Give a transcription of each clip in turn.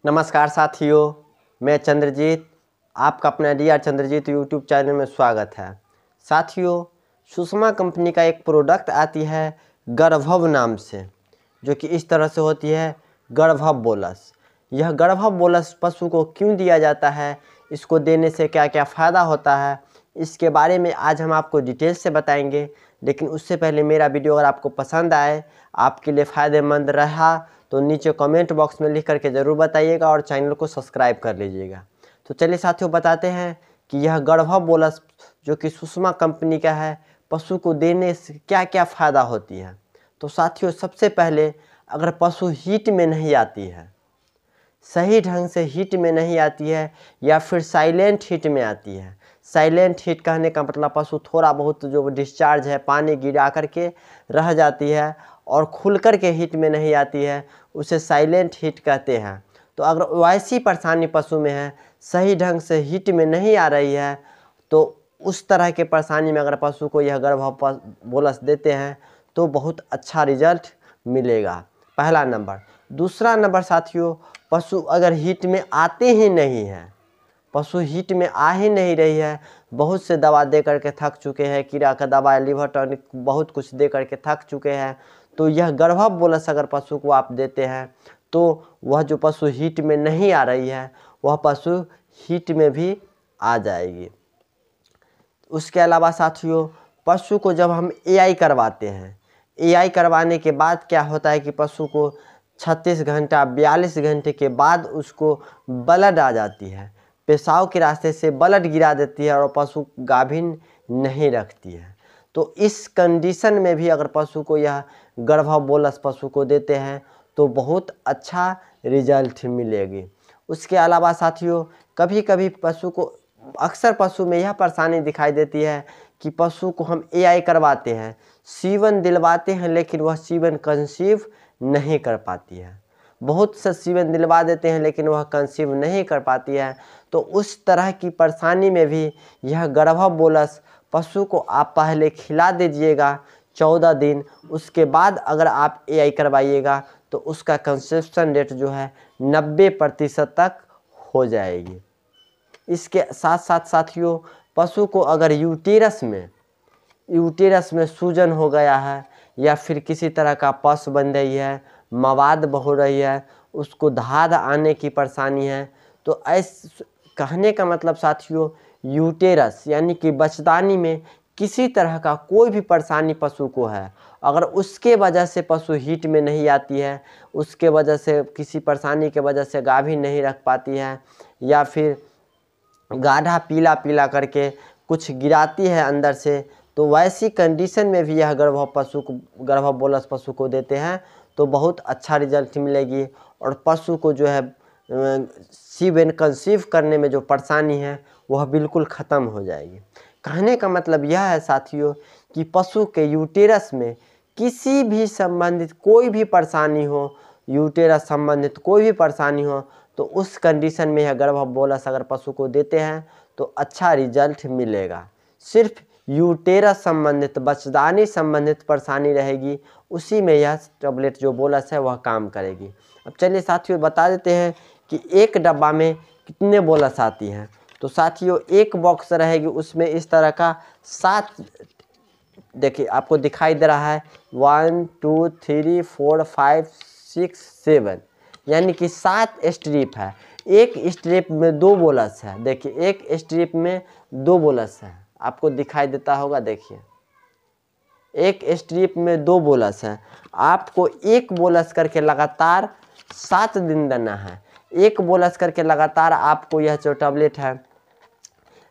नमस्कार साथियों, मैं चंद्रजीत, आपका अपना D R Chandrajit YouTube channel में स्वागत है। साथियों, सुषमा कंपनी का एक प्रोडक्ट आती है गर्भव नाम से, जो कि इस तरह से होती है गर्भव बोलस। यह गर्भव बोलस पशु को क्यों दिया जाता है, इसको देने से क्या क्या फ़ायदा होता है, इसके बारे में आज हम आपको डिटेल से बताएंगे। लेकिन उससे पहले मेरा वीडियो अगर आपको पसंद आए, आपके लिए फ़ायदेमंद रहा, तो नीचे कमेंट बॉक्स में लिख करके ज़रूर बताइएगा और चैनल को सब्सक्राइब कर लीजिएगा। तो चलिए साथियों, बताते हैं कि यह गर्भव बोलस जो कि सुषमा कंपनी का है, पशु को देने से क्या क्या फ़ायदा होती है। तो साथियों, सबसे पहले अगर पशु हीट में नहीं आती है, सही ढंग से हीट में नहीं आती है, या फिर साइलेंट हीट में आती है। साइलेंट हीट कहने का मतलब पशु थोड़ा बहुत जो डिस्चार्ज है पानी गिरा करके रह जाती है और खुल कर के हीट में नहीं आती है, उसे साइलेंट हीट कहते हैं। तो अगर वैसी परेशानी पशु में है, सही ढंग से हीट में नहीं आ रही है, तो उस तरह के परेशानी में अगर पशु को यह गर्भव बोलस देते हैं तो बहुत अच्छा रिजल्ट मिलेगा, पहला नंबर। दूसरा नंबर साथियों, पशु अगर हीट में आते ही नहीं हैं, पशु हीट में आ ही नहीं रही है, बहुत से दवा दे करके थक चुके हैं, कीड़ा का दवा, लिवर टॉनिक, बहुत कुछ दे करके थक चुके हैं, तो यह गर्भव बोलस अगर पशु को आप देते हैं तो वह जो पशु हीट में नहीं आ रही है, वह पशु हीट में भी आ जाएगी। उसके अलावा साथियों, पशु को जब हम एआई करवाते हैं, एआई करवाने के बाद क्या होता है कि पशु को 36 घंटा 42 घंटे के बाद उसको ब्लड आ जाती है, पेशाब के रास्ते से ब्लड गिरा देती है और पशु गाभिन नहीं रखती है। तो इस कंडीशन में भी अगर पशु को यह गर्भव बोलस पशु को देते हैं तो बहुत अच्छा रिजल्ट मिलेगी। उसके अलावा साथियों, कभी कभी पशु को, अक्सर पशु में यह परेशानी दिखाई देती है कि पशु को हम एआई करवाते हैं, सीवन दिलवाते हैं, लेकिन वह सीवन कंसीव नहीं कर पाती है। बहुत से सीवन दिलवा देते हैं लेकिन वह कंसीव नहीं कर पाती है। तो उस तरह की परेशानी में भी यह गर्भव बोलस पशु को आप पहले खिला दीजिएगा 14 दिन, उसके बाद अगर आप एआई करवाइएगा तो उसका कंसेप्शन रेट जो है 90% तक हो जाएगी। इसके साथ साथ साथियों, पशु को अगर यूटेरस में सूजन हो गया है, या फिर किसी तरह का पस बन रही है, मवाद बह रही है, उसको धाद आने की परेशानी है, तो ऐसे कहने का मतलब साथियों, यूटेरस यानी कि बचदानी में किसी तरह का कोई भी परेशानी पशु को है, अगर उसके वजह से पशु हीट में नहीं आती है, उसके वजह से किसी परेशानी के वजह से गाभिन नहीं रख पाती है, या फिर गाढ़ा पीला पीला करके कुछ गिराती है अंदर से, तो वैसी कंडीशन में भी यह गर्भव बोलस पशु को देते हैं तो बहुत अच्छा रिजल्ट मिलेगी। और पशु को जो है सीवन कंसीव करने में जो परेशानी है वह बिल्कुल ख़त्म हो जाएगी। कहने का मतलब यह है साथियों कि पशु के यूटेरस में किसी भी संबंधित कोई भी परेशानी हो, यूटेरस संबंधित कोई भी परेशानी हो, तो उस कंडीशन में यह गर्भव बोलस अगर पशु को देते हैं तो अच्छा रिजल्ट मिलेगा। सिर्फ यूटेरस संबंधित, बचदानी संबंधित परेशानी रहेगी, उसी में यह टैबलेट जो बोलस है वह काम करेगी। अब चलिए साथियों, बता देते हैं कि एक डब्बा में कितने बोलस आती हैं। तो साथियों, एक बॉक्स रहेगी, उसमें इस तरह का 7, देखिए आपको दिखाई दे रहा है 1 2 3 4 5 6 7, यानी कि 7 स्ट्रिप है। एक स्ट्रिप में 2 बोलस है, देखिए एक स्ट्रिप में 2 बोलस है, आपको दिखाई देता होगा। देखिए एक स्ट्रिप में 2 बोलस है, आपको एक बोलस करके लगातार 7 दिन देना है। एक बोलस करके लगातार आपको यह जो टैबलेट है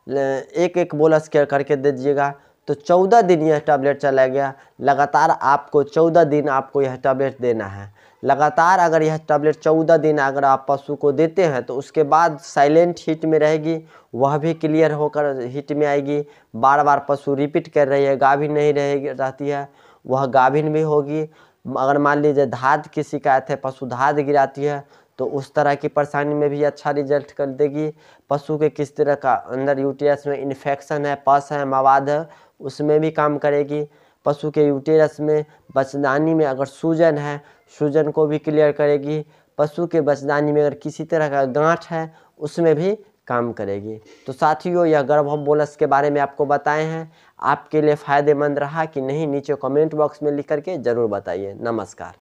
एक एक बोलस करके दे दीजिएगा, तो 14 दिन यह टैबलेट चला गया। लगातार आपको 14 दिन आपको यह टैबलेट देना है। लगातार अगर यह टैबलेट 14 दिन अगर आप पशु को देते हैं तो उसके बाद साइलेंट हीट में रहेगी, वह भी क्लियर होकर हीट में आएगी। बार बार पशु रिपीट कर रही है, गाभिन नहीं रहती है, वह गाभिन भी होगी। अगर मान लीजिए धाद की शिकायत है, पशु धाद गिराती है, तो उस तरह की परेशानी में भी अच्छा रिजल्ट कर देगी। पशु के किस तरह का अंदर यूटेरस में इन्फेक्शन है, पस है, मवाद है, उसमें भी काम करेगी। पशु के यूटेरस में, बचदानी में अगर सूजन है, सूजन को भी क्लियर करेगी। पशु के बछदानी में अगर किसी तरह का गांठ है उसमें भी काम करेगी। तो साथियों, यह गर्भहब बोलस के बारे में आपको बताए हैं, आपके लिए फ़ायदेमंद रहा कि नहीं नीचे कमेंट बॉक्स में लिख करके ज़रूर बताइए। नमस्कार।